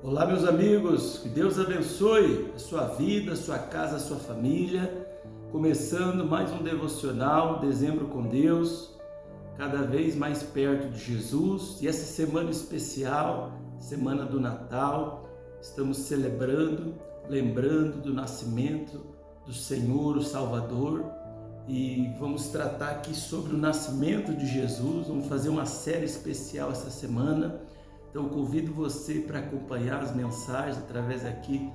Olá, meus amigos, que Deus abençoe a sua vida, a sua casa, a sua família. Começando mais um devocional, Dezembro com Deus, cada vez mais perto de Jesus. E essa semana especial, semana do Natal, estamos celebrando, lembrando do nascimento do Senhor, o Salvador. E vamos tratar aqui sobre o nascimento de Jesus. Vamos fazer uma série especial essa semana. Então, convido você para acompanhar as mensagens através aqui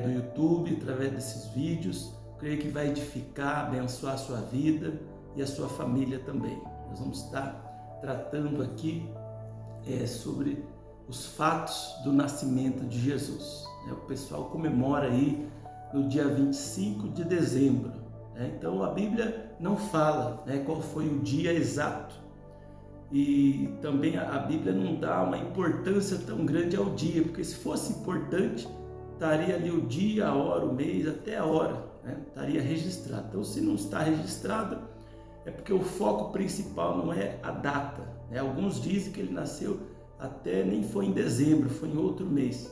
do YouTube, através desses vídeos. Creio que vai edificar, abençoar a sua vida e a sua família também. Nós vamos estar tratando aqui sobre os fatos do nascimento de Jesus. O pessoal comemora aí no dia 25 de dezembro. Então, a Bíblia não fala qual foi o dia exato. E também a Bíblia não dá uma importância tão grande ao dia, porque se fosse importante, estaria ali o dia, a hora, o mês, até a hora, estaria registrado. Então, se não está registrado, é porque o foco principal não é a data. Alguns dizem que ele nasceu até nem foi em dezembro, foi em outro mês.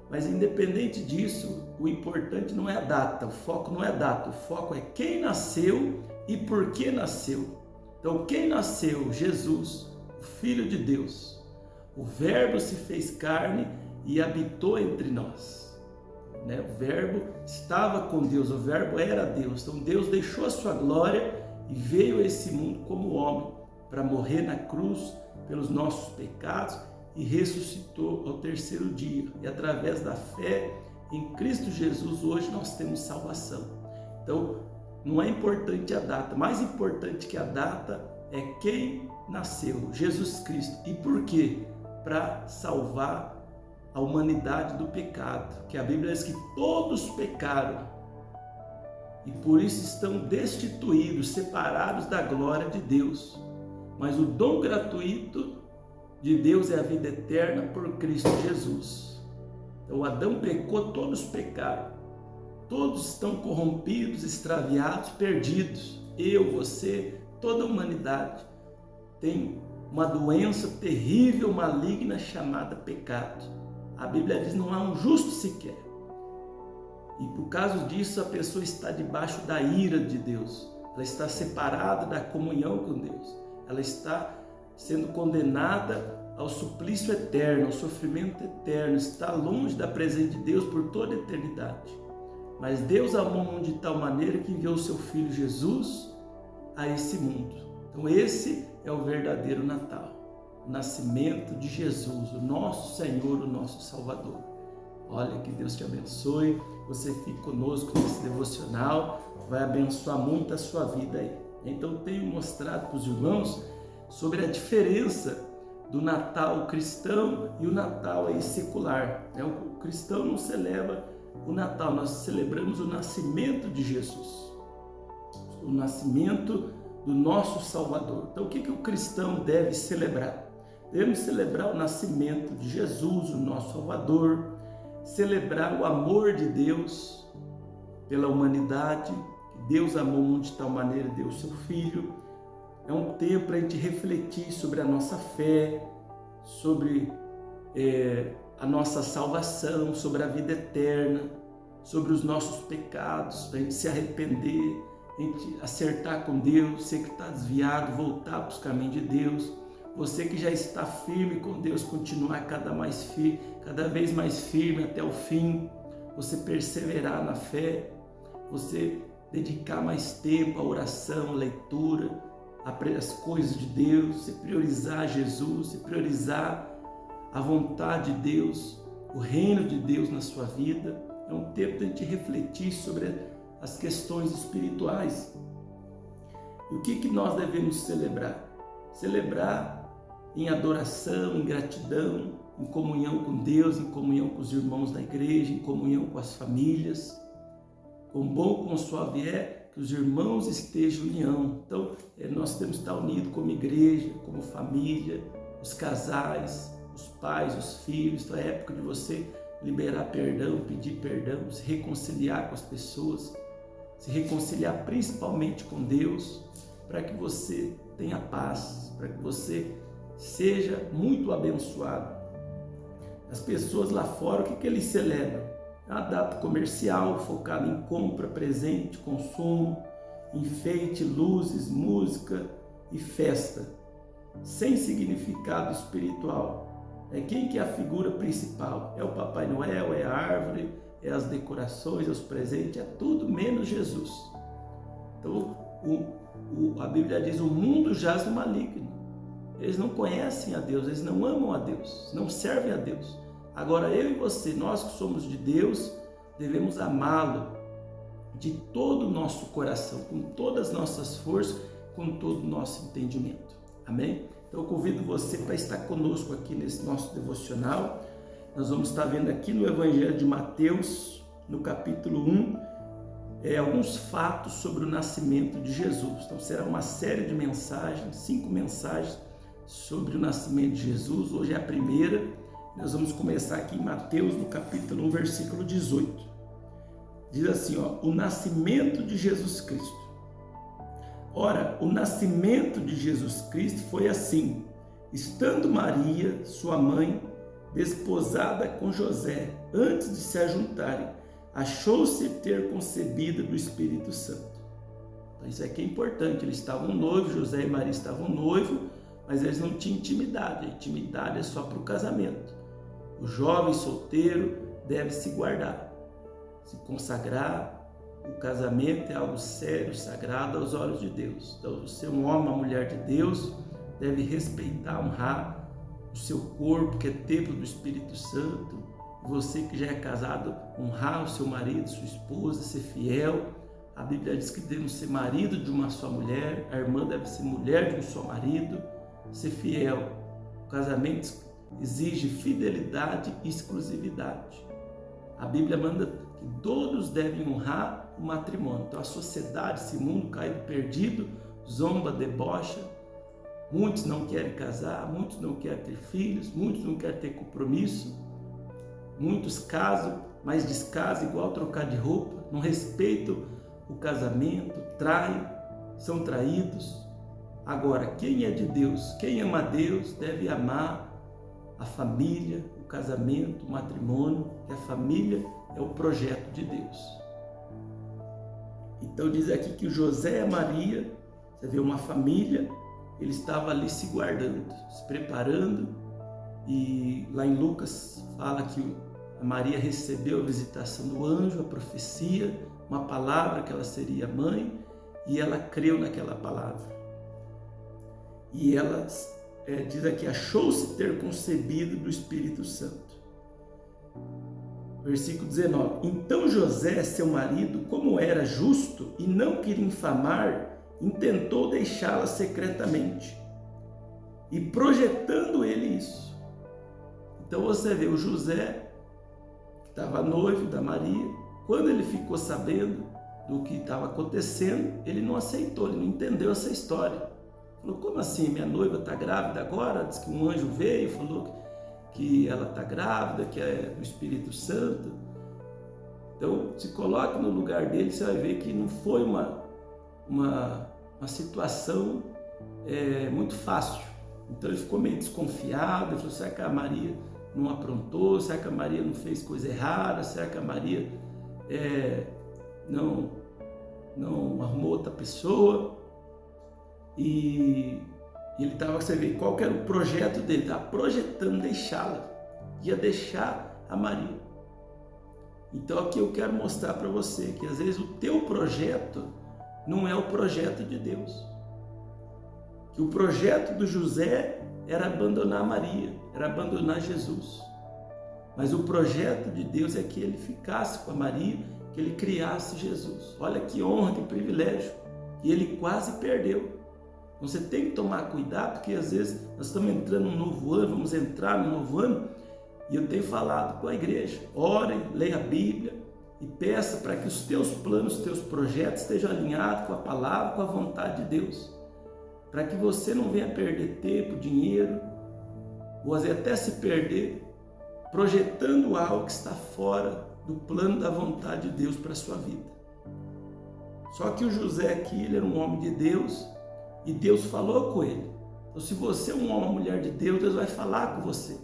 Mas independente disso, o importante não é a data, o foco não é a data, o foco é quem nasceu e por que nasceu. Então, quem nasceu? Jesus, o Filho de Deus. O Verbo se fez carne e habitou entre nós. O Verbo estava com Deus, o Verbo era Deus. Então, Deus deixou a sua glória e veio a esse mundo como homem para morrer na cruz pelos nossos pecados e ressuscitou ao terceiro dia. E através da fé em Cristo Jesus, hoje nós temos salvação. Então, não é importante a data, mais importante que a data é quem nasceu, Jesus Cristo. E por quê? Para salvar a humanidade do pecado, que a Bíblia diz que todos pecaram e por isso estão destituídos, separados da glória de Deus. Mas o dom gratuito de Deus é a vida eterna por Cristo Jesus. Então, Adão pecou, todos pecaram. Todos estão corrompidos, extraviados, perdidos. Eu, você, toda a humanidade tem uma doença terrível, maligna, chamada pecado. A Bíblia diz que não há um justo sequer. E por causa disso a pessoa está debaixo da ira de Deus. Ela está separada da comunhão com Deus. Ela está sendo condenada ao suplício eterno, ao sofrimento eterno. Está longe da presença de Deus por toda a eternidade. Mas Deus amou o mundo de tal maneira que enviou o seu Filho Jesus a esse mundo. Então esse é o verdadeiro Natal, o nascimento de Jesus, o nosso Senhor, o nosso Salvador. Olha, que Deus te abençoe, você fique conosco nesse devocional, vai abençoar muito a sua vida aí. Então tenho mostrado para os irmãos sobre a diferença do Natal cristão e o Natal aí secular. O cristão não celebra o Natal, nós celebramos o nascimento de Jesus, o nascimento do nosso Salvador. Então, o que o cristão deve celebrar? Devemos celebrar o nascimento de Jesus, o nosso Salvador, celebrar o amor de Deus pela humanidade, que Deus amou o mundo de tal maneira, deu o seu Filho. É um tempo para a gente refletir sobre a nossa fé, sobre a nossa salvação, sobre a vida eterna, sobre os nossos pecados, para a gente se arrepender, a gente acertar com Deus, você que está desviado, voltar para os caminhos de Deus, você que já está firme com Deus, continuar cada vez mais firme até o fim, você perseverar na fé, você dedicar mais tempo à oração, à leitura, as coisas de Deus, você priorizar Jesus, você priorizar a vontade de Deus, o reino de Deus na sua vida. É um tempo de a gente refletir sobre as questões espirituais. E o que nós devemos celebrar? Celebrar em adoração, em gratidão, em comunhão com Deus, em comunhão com os irmãos da igreja, em comunhão com as famílias. Quão bom, quão suave é que os irmãos estejam em união. Então, nós temos que estar unidos como igreja, como família, os casais, os pais, os filhos. Então é época de você liberar perdão, pedir perdão, se reconciliar com as pessoas, se reconciliar principalmente com Deus, para que você tenha paz, para que você seja muito abençoado. As pessoas lá fora, o que eles celebram? É uma data comercial focada em compra, presente, consumo, enfeite, luzes, música e festa, sem significado espiritual. Quem que é a figura principal? É o Papai Noel, é a árvore, é as decorações, é os presentes, é tudo menos Jesus. Então, a Bíblia diz, o mundo jaz no maligno. Eles não conhecem a Deus, eles não amam a Deus, não servem a Deus. Agora, eu e você, nós que somos de Deus, devemos amá-lo de todo o nosso coração, com todas as nossas forças, com todo o nosso entendimento. Amém? Então, eu convido você para estar conosco aqui nesse nosso devocional. Nós vamos estar vendo aqui no Evangelho de Mateus, no capítulo 1, alguns fatos sobre o nascimento de Jesus. Então, será uma série de mensagens, 5 mensagens sobre o nascimento de Jesus. Hoje é a primeira. Nós vamos começar aqui em Mateus, no capítulo 1, versículo 18. Diz assim, o nascimento de Jesus Cristo. Ora, o nascimento de Jesus Cristo foi assim: estando Maria, sua mãe, desposada com José, antes de se ajuntarem, achou-se ter concebido do Espírito Santo. Então, isso aqui é importante. Eles estavam noivos, José e Maria estavam noivos, mas eles não tinham intimidade. A intimidade é só para o casamento. O jovem solteiro deve se guardar, se consagrar. O casamento é algo sério, sagrado aos olhos de Deus. Então, você é um homem, uma mulher de Deus, deve respeitar, honrar o seu corpo, que é templo do Espírito Santo. Você que já é casado, honrar o seu marido, sua esposa, ser fiel. A Bíblia diz que devemos ser marido de uma só mulher, a irmã deve ser mulher de um só marido, ser fiel. O casamento exige fidelidade e exclusividade. A Bíblia manda que todos devem honrar o matrimônio. Então a sociedade, esse mundo caído, perdido, zomba, debocha. Muitos não querem casar, muitos não querem ter filhos, muitos não querem ter compromisso. Muitos casam, mas descasam igual trocar de roupa, não respeitam o casamento, traem, são traídos. Agora, quem é de Deus, quem ama a Deus, deve amar a família, o casamento, o matrimônio, que a família é o projeto de Deus. Então diz aqui que o José e a Maria, você vê uma família, ele estava ali se guardando, se preparando, e lá em Lucas fala que a Maria recebeu a visitação do anjo, a profecia, uma palavra que ela seria mãe, e ela creu naquela palavra. E ela diz aqui, achou-se ter concebido do Espírito Santo. Versículo 19. Então José, seu marido, como era justo e não queria infamar, intentou deixá-la secretamente. E projetando ele isso. Então você vê o José, que estava noivo da Maria, quando ele ficou sabendo do que estava acontecendo, ele não aceitou, ele não entendeu essa história. Falou, como assim? Minha noiva está grávida agora? Diz que um anjo veio e falou que ela está grávida, que é do Espírito Santo. Então, se coloque no lugar dele, você vai ver que não foi uma situação muito fácil. Então, ele ficou meio desconfiado, ele falou, será que a Maria não aprontou? Será que a Maria não fez coisa errada? Será que a Maria não arrumou outra pessoa? E ele estava, você vê, qual que era o projeto dele? Estava projetando deixá-la, ia deixar a Maria. Então aqui eu quero mostrar para você que às vezes o teu projeto não é o projeto de Deus. Que o projeto do José era abandonar Maria, era abandonar Jesus. Mas o projeto de Deus é que ele ficasse com a Maria, que ele criasse Jesus. Olha que honra, que privilégio. E ele quase perdeu. Você tem que tomar cuidado, porque às vezes nós estamos entrando num novo ano, vamos entrar num novo ano, e eu tenho falado com a igreja, ore, leia a Bíblia e peça para que os teus planos, os teus projetos estejam alinhados com a palavra, com a vontade de Deus, para que você não venha perder tempo, dinheiro, ou às vezes até se perder, projetando algo que está fora do plano da vontade de Deus para a sua vida. Só que o José aqui, ele era um homem de Deus, e Deus falou com ele. Então, se você é um homem ou mulher de Deus, Deus vai falar com você.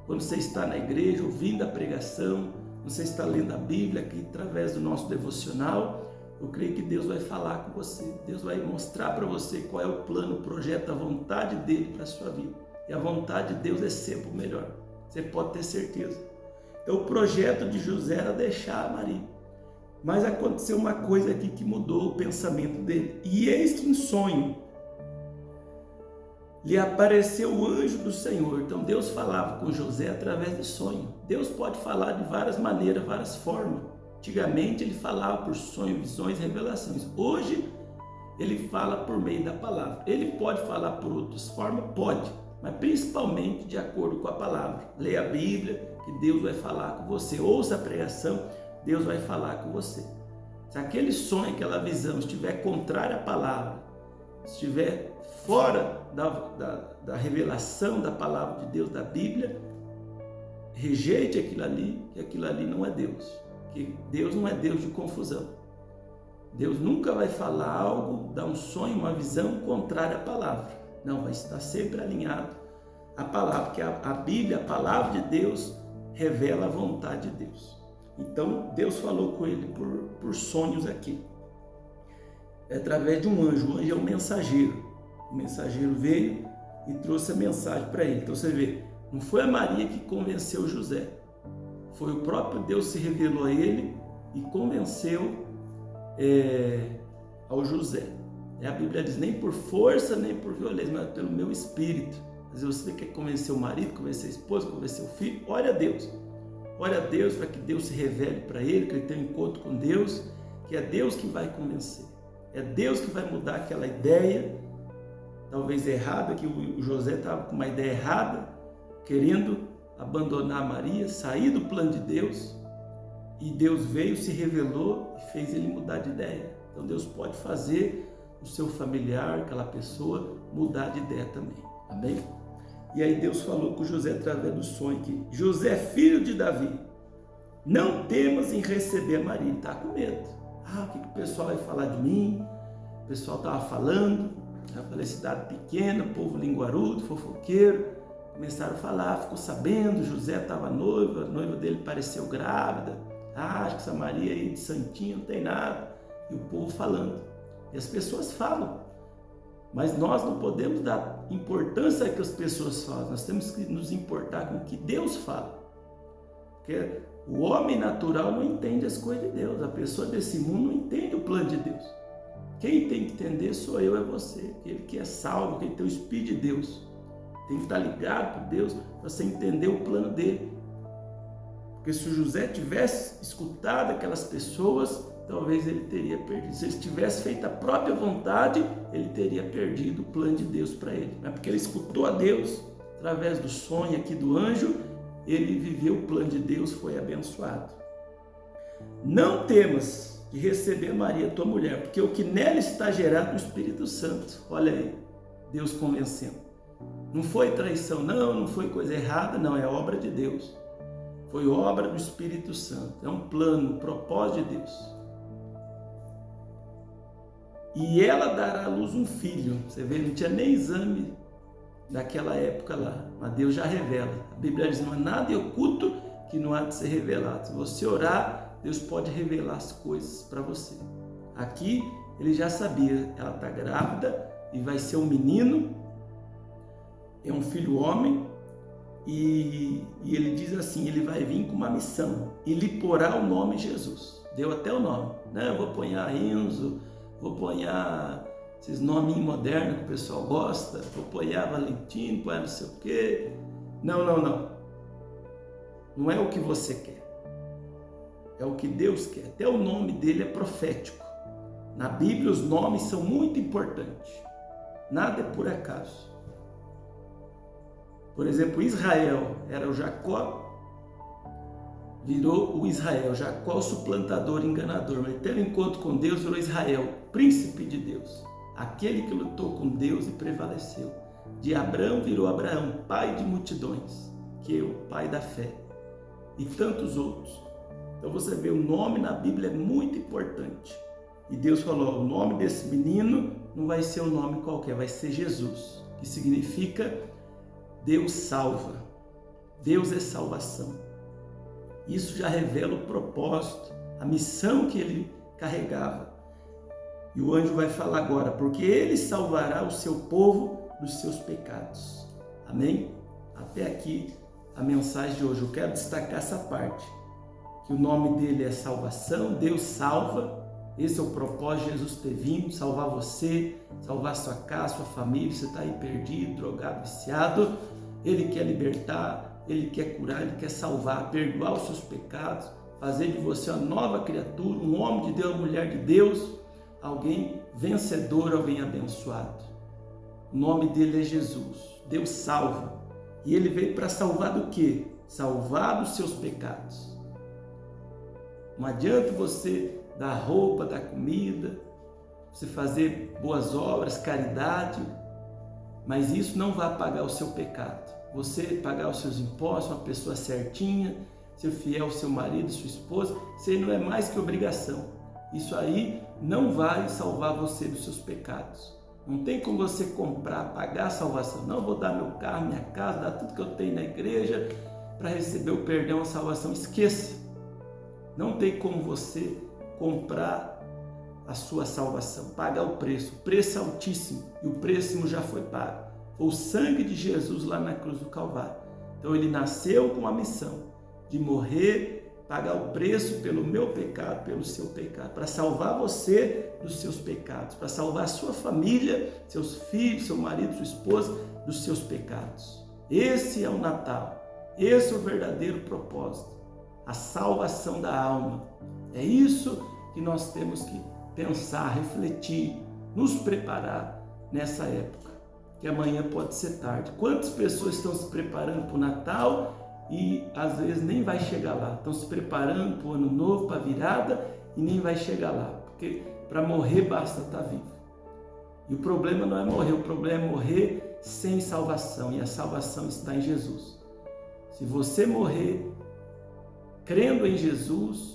quando você está na igreja ouvindo a pregação, quando você está lendo a Bíblia aqui através do nosso devocional, eu creio que Deus vai falar com você. Deus vai mostrar para você qual é o plano, o projeto, a vontade dele para a sua vida. E a vontade de Deus é sempre o melhor. Você pode ter certeza. Então o projeto de José era deixar Maria. Mas aconteceu uma coisa aqui que mudou o pensamento dele. E eis que em sonho lhe apareceu o anjo do Senhor. Então Deus falava com José através de sonho. Deus pode falar de várias maneiras, várias formas. Antigamente ele falava por sonho, visões, revelações. Hoje ele fala por meio da palavra. Ele pode falar por outras formas? Pode, mas principalmente de acordo com a palavra. Leia a Bíblia, que Deus vai falar com você. Ouça a pregação, Deus vai falar com você. Se aquele sonho, aquela visão estiver contrária à palavra, estiver fora da revelação da palavra de Deus, da Bíblia, rejeite aquilo ali, que aquilo ali não é Deus. Que Deus não é Deus de confusão. Deus nunca vai falar algo, dar um sonho, uma visão contrária à palavra. Não, vai estar sempre alinhado à palavra, porque a Bíblia, a palavra de Deus, revela a vontade de Deus. Então, Deus falou com ele por sonhos aqui. É através de um anjo. O anjo é um mensageiro. O mensageiro veio e trouxe a mensagem para ele. Então, você vê, não foi a Maria que convenceu José. Foi o próprio Deus que se revelou a ele e convenceu ao José. A Bíblia diz, nem por força, nem por violência, mas pelo meu espírito. Às vezes você quer convencer o marido, convencer a esposa, convencer o filho, ore a Deus. Ore a Deus para que Deus se revele para ele, que ele tenha um encontro com Deus, que é Deus que vai convencer. É Deus que vai mudar aquela ideia, talvez errada, que o José estava com uma ideia errada, querendo abandonar Maria, sair do plano de Deus, e Deus veio, se revelou e fez ele mudar de ideia. Então Deus pode fazer o seu familiar, aquela pessoa, mudar de ideia também. Amém? E aí Deus falou com José através do sonho que José, filho de Davi, não temas em receber Maria. Ele está com medo. O que o pessoal vai falar de mim? O pessoal estava falando, eu falei, cidade pequena, povo linguarudo, fofoqueiro. Começaram a falar, ficou sabendo, José estava noiva, a noiva dele pareceu grávida. Acho que essa Maria aí de santinha não tem nada. E o povo falando. E as pessoas falam. Mas nós não podemos dar importância que as pessoas falam. Nós temos que nos importar com o que Deus fala. Porque o homem natural não entende as coisas de Deus. A pessoa desse mundo não entende o plano de Deus. Quem tem que entender sou eu, é você. Aquele que é salvo, quem tem o Espírito de Deus. Tem que estar ligado por Deus para você entender o plano dele. Porque se o José tivesse escutado aquelas pessoas, talvez ele teria perdido. Se ele tivesse feito a própria vontade, ele teria perdido o plano de Deus para ele. Mas porque ele escutou a Deus, através do sonho aqui do anjo, ele viveu o plano de Deus, foi abençoado. Não temas de receber Maria, tua mulher, porque o que nela está gerado é o Espírito Santo. Olha aí, Deus convencendo. Não foi traição, não foi coisa errada, não, é obra de Deus. Foi obra do Espírito Santo, é um plano, um propósito de Deus. E ela dará à luz um filho. Você vê, não tinha nem exame naquela época lá, mas Deus já revela. A Bíblia diz, não há nada oculto que não há de ser revelado. Se você orar, Deus pode revelar as coisas para você. Aqui, ele já sabia, ela está grávida e vai ser um menino, é um filho homem, e ele diz assim, ele vai vir com uma missão, e lhe porá o nome Jesus. Deu até o nome, né? Eu vou ponhar Enzo, vou ponhar esses nominhos modernos que o pessoal gosta, vou ponhar Valentino, ponhar não sei o quê. Não. Não é o que você quer, é o que Deus quer. Até o nome dele é profético. Na Bíblia os nomes são muito importantes, nada é por acaso. Por exemplo, Israel era o Jacó, virou o Israel. Jacó, suplantador, enganador. Mas tendo encontro com Deus, virou Israel, príncipe de Deus. Aquele que lutou com Deus e prevaleceu. De Abraão virou Abraão, pai de multidões, que é o pai da fé. E tantos outros. Então você vê, o nome na Bíblia é muito importante. E Deus falou, o nome desse menino não vai ser um nome qualquer, vai ser Jesus, que significa Deus salva. Deus é salvação. Isso já revela o propósito, a missão que ele carregava. E o anjo vai falar agora, porque ele salvará o seu povo dos seus pecados. Amém? Até aqui a mensagem de hoje. Eu quero destacar essa parte, que o nome dele é salvação, Deus salva. Esse é o propósito de Jesus ter vindo, salvar você, salvar sua casa, sua família. Você está aí perdido, drogado, viciado. Ele quer libertar, ele quer curar, ele quer salvar, perdoar os seus pecados, fazer de você uma nova criatura, um homem de Deus, uma mulher de Deus, alguém vencedor, alguém abençoado. O nome dele é Jesus. Deus salva. E ele veio para salvar do quê? Salvar dos seus pecados. Não adianta você dar roupa, dar comida, você fazer boas obras, caridade, mas isso não vai apagar o seu pecado. Você pagar os seus impostos, uma pessoa certinha, ser fiel ao seu marido, sua esposa, isso aí não é mais que obrigação. Isso aí não vai salvar você dos seus pecados. Não tem como você comprar, pagar a salvação. Não, vou dar meu carro, minha casa, dar tudo que eu tenho na igreja para receber o perdão, a salvação. Esqueça. Não tem como você comprar a sua salvação, pagar o preço. O preço é altíssimo e o preço já foi pago. Foi o sangue de Jesus lá na cruz do Calvário. Então ele nasceu com a missão de morrer, pagar o preço pelo meu pecado, pelo seu pecado, para salvar você dos seus pecados, para salvar a sua família, seus filhos, seu marido, sua esposa, dos seus pecados. Esse é o Natal, esse é o verdadeiro propósito, a salvação da alma. É isso que nós temos que pensar, refletir, nos preparar nessa época, que amanhã pode ser tarde. Quantas pessoas estão se preparando para o Natal e às vezes nem vai chegar lá, estão se preparando para o ano novo, para a virada e nem vai chegar lá, porque para morrer basta estar vivo. E o problema não é morrer, o problema é morrer sem salvação, e a salvação está em Jesus. Se você morrer crendo em Jesus,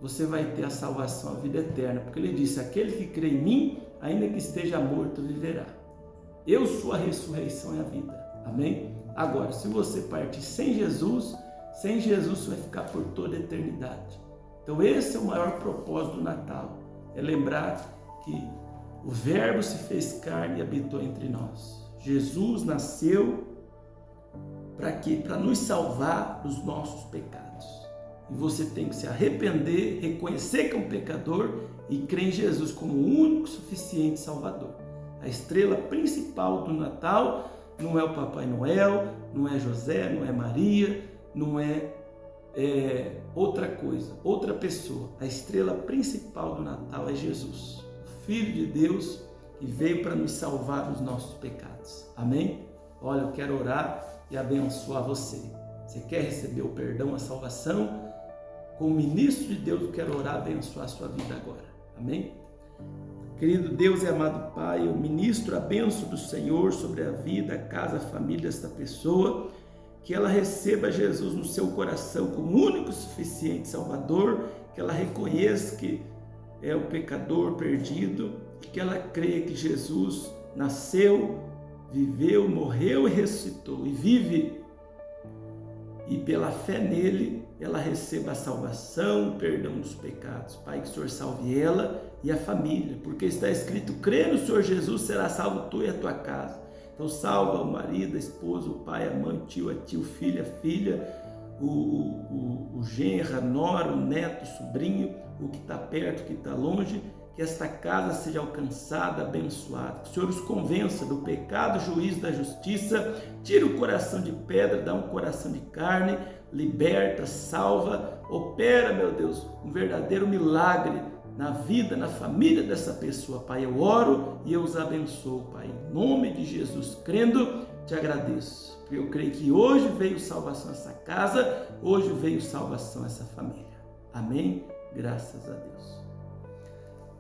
você vai ter a salvação, a vida eterna, porque ele disse: aquele que crê em mim, ainda que esteja morto, viverá. Eu sou a ressurreição e a vida. Amém? Agora, se você partir sem Jesus você vai ficar por toda a eternidade. Então esse é o maior propósito do Natal, é lembrar que o Verbo se fez carne e habitou entre nós. Jesus nasceu para quê? Para nos salvar dos nossos pecados. E você tem que se arrepender, reconhecer que é um pecador e crer em Jesus como o único suficiente Salvador. A estrela principal do Natal não é o Papai Noel, não é José, não é Maria, não é outra coisa, outra pessoa. A estrela principal do Natal é Jesus, o Filho de Deus, que veio para nos salvar dos nossos pecados. Amém? Olha, eu quero orar e abençoar você. Você quer receber o perdão, a salvação? Como ministro de Deus, eu quero orar e abençoar a sua vida agora. Amém? Querido Deus e amado Pai, eu ministro a bênção do Senhor sobre a vida, a casa, a família desta pessoa, que ela receba Jesus no seu coração como único e suficiente Salvador, que ela reconheça que é o pecador perdido, e que ela creia que Jesus nasceu, viveu, morreu e ressuscitou, e vive, e pela fé nele, ela receba a salvação, o perdão dos pecados. Pai, que o Senhor salve ela e a família, porque está escrito: crê no Senhor Jesus, será salvo tu e a tua casa. Então salva o marido, a esposa, o pai, a mãe, o tio, a tia, o filho, a filha, o genro, a nora, o neto, o sobrinho, o que está perto, o que está longe, que esta casa seja alcançada, abençoada. Que o Senhor os convença do pecado, juízo, da justiça, tira o coração de pedra, dá um coração de carne, liberta, salva, opera, meu Deus, um verdadeiro milagre na vida, na família dessa pessoa, Pai. Eu oro e eu os abençoo, Pai. Em nome de Jesus, crendo, te agradeço. Porque eu creio que hoje veio salvação a essa casa, hoje veio salvação a essa família. Amém? Graças a Deus.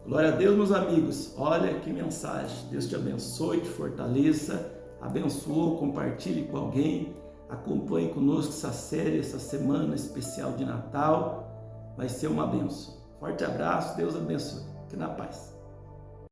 Glória a Deus, meus amigos. Olha que mensagem. Deus te abençoe, te fortaleça. Abençoe, compartilhe com alguém. Acompanhe conosco essa série, essa semana especial de Natal. Vai ser uma bênção. Forte abraço, Deus abençoe. Fique na paz.